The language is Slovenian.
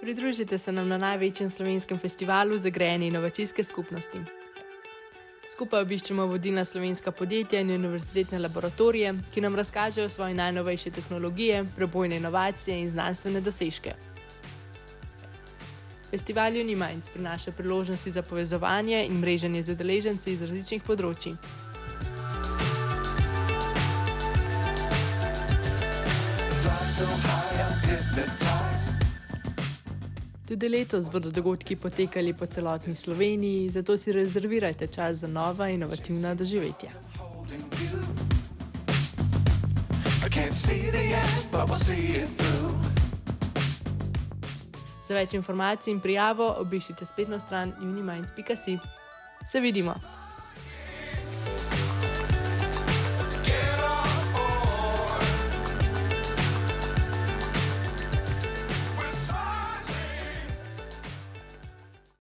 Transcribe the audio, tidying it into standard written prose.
Pridružite se nam na največjem slovenskem festivalu za grajene inovacijske skupnosti. Skupaj obiščemo vodilna slovenska podjetja in univerzitetne laboratorije, ki nam razkažejo svoje najnovejše tehnologije, prebojne inovacije in znanstvene dosežke. Festival Uniminds prinaša priložnosti za povezovanje in mreženje z udeleženci iz različnih področij. Tudi letos bodo dogodki potekali po celotni Sloveniji, zato si rezervirajte čas za nova inovativna doživetja. Za več informacij in prijavo obiščite spletno stran uniminds.si. Se vidimo!